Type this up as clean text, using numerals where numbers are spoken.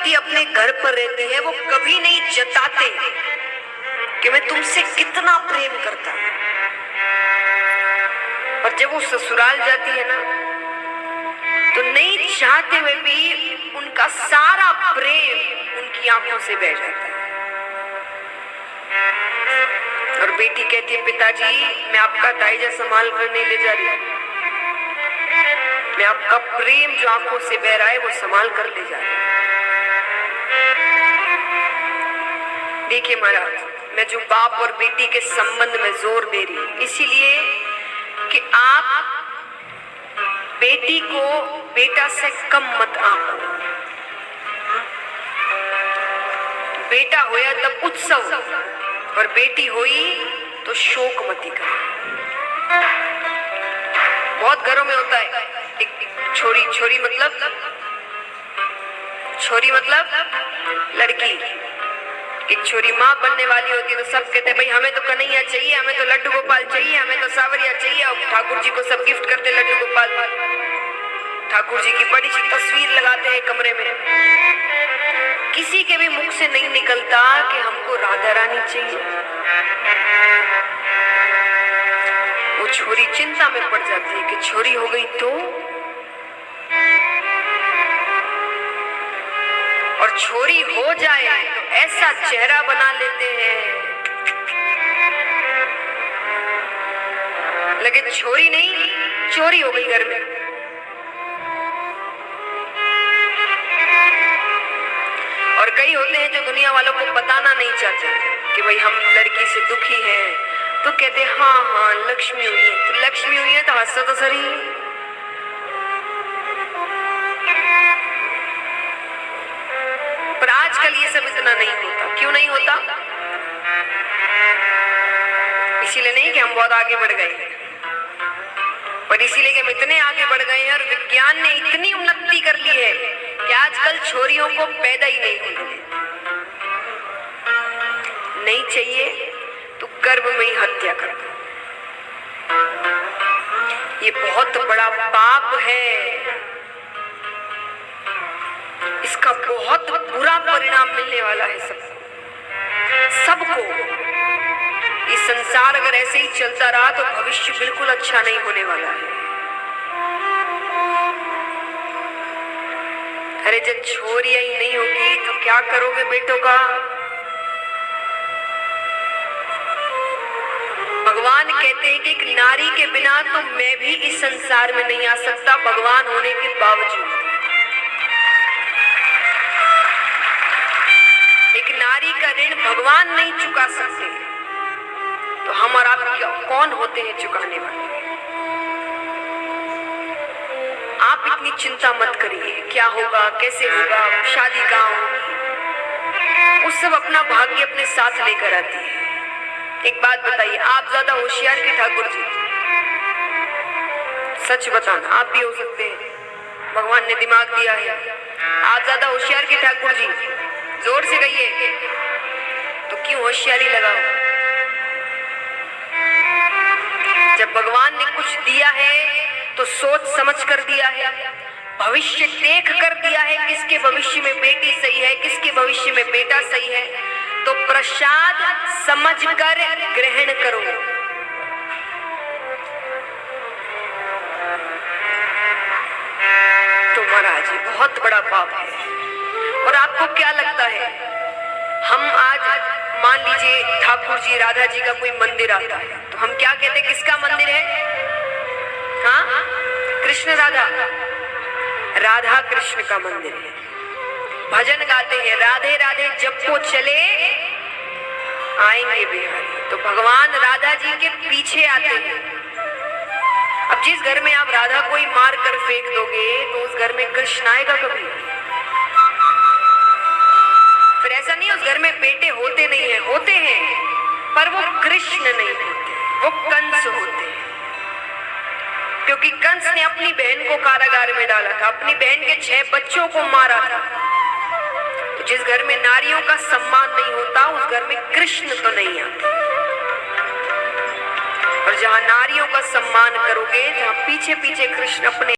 बेटी अपने घर पर रहती है वो कभी नहीं जताते कि मैं तुमसे कितना प्रेम करता हूं, और जब वो ससुराल जाती है ना तो नहीं चाहते हुए भी उनका सारा प्रेम उनकी आंखों से बह जाता है। और बेटी कहती है पिताजी मैं आपका दाइजा संभाल कर नहीं ले जा रही, मैं आपका प्रेम जो आंखों से बह रहा है वो संभाल कर ले जा रही हूं। देखिए महाराज, मैं जो बाप और बेटी के संबंध में जोर दे रही हूं इसीलिए कि आप बेटी को बेटा से कम मत आंको। बेटा होया तब उत्सव और बेटी हुई तो शोक मती कर। बहुत घरों में होता है एक छोरी मतलब लड़की, एक छोरी माँ बनने वाली होती है तो सब कहते हैं भाई हमें तो कन्हैया चाहिए, हमें तो लड्डू गोपाल चाहिए, हमें तो सावरिया चाहिए। और ठाकुर जी को सब गिफ्ट करते लड्डू गोपाल, ठाकुर जी की बड़ी सी तस्वीर लगाते हैं कमरे में। किसी के भी मुख से नहीं निकलता कि हमको राधा रानी चाहिए। वो छोरी चिंता में पड़ जाती है कि छोरी हो गई तो, और छोरी हो जाए तो ऐसा चेहरा बना लेते हैं लगे छोरी नहीं चोरी हो गई घर में। और कई होते हैं जो दुनिया वालों को बताना नहीं चाहते कि भाई हम लड़की से दुखी हैं, तो कहते हैं हाँ हाँ लक्ष्मी हुई है, तो लक्ष्मी हुई है तो हंसो तो सही। पर आजकल ये सब इतना नहीं होता। क्यों नहीं होता? इसीलिए नहीं कि हम बहुत आगे बढ़ गए, पर इसीलिए कि हम इतने आगे बढ़ गए हैं और विज्ञान ने इतनी उन्नति कर ली है कि आजकल छोरियों को पैदा ही नहीं होने देते। नहीं चाहिए तो गर्भ में ही हत्या कर दो। ये बहुत बड़ा पाप है, इसका बहुत बुरा परिणाम मिलने वाला है सबको। ये संसार अगर ऐसे ही चलता रहा तो भविष्य बिल्कुल अच्छा नहीं होने वाला है। अरे जब छोरियां ही नहीं होगी तो क्या करोगे बेटों का? भगवान कहते हैं कि एक नारी के बिना तो मैं भी इस संसार में नहीं आ सकता, भगवान होने के बावजूद। एक नारी का ऋण भगवान नहीं चुका सकते, तो हम और आप कौन होते हैं चुकाने वाले? आप इतनी चिंता मत करिए क्या होगा कैसे होगा, शादी कहाँ होगी, वो सब अपना भाग्य अपने साथ लेकर आती है। एक बात बताइए, आप ज्यादा होशियार के ठाकुर जी? सच बताना, आप भी हो सकते हैं, भगवान ने दिमाग दिया है। आप ज्यादा होशियार के ठाकुर जी? जोर से कहिए। तो क्यों होशियारी लगाओ? जब भगवान ने कुछ दिया है तो सोच समझ कर दिया है, भविष्य देख कर दिया है, किसके भविष्य में बेटी सही है, किसके भविष्य में बेटा सही है, तो प्रसाद समझकर ग्रहण करो। तो महाराज ये बहुत बड़ा पाप है। और आपको क्या लगता है, हम आज मान लीजिए ठाकुर जी राधा जी का कोई मंदिर आता है तो हम क्या कहते हैं, किसका मंदिर है? हाँ, कृष्ण राधा, राधा कृष्ण का मंदिर है। भजन गाते हैं, राधे राधे जपो चले आएंगे बिहारी। तो भगवान राधा जी के पीछे आते हैं। अब जिस घर में आप राधा को ही मार कर फेंक दोगे तो उस घर में कृष्ण आएगा कभी? फिर ऐसा नहीं उस घर में बेटे होते नहीं है, होते हैं, पर वो कृष्ण नहीं होते, वो कंस होते हैं। क्योंकि कंस ने अपनी बहन को कारागार में डाला था, अपनी बहन के 6 बच्चों को मारा था। तो जिस घर में नारियों का सम्मान नहीं होता उस घर में कृष्ण तो नहीं आते। और जहां नारियों का सम्मान करोगे, जहां पीछे पीछे कृष्ण अपने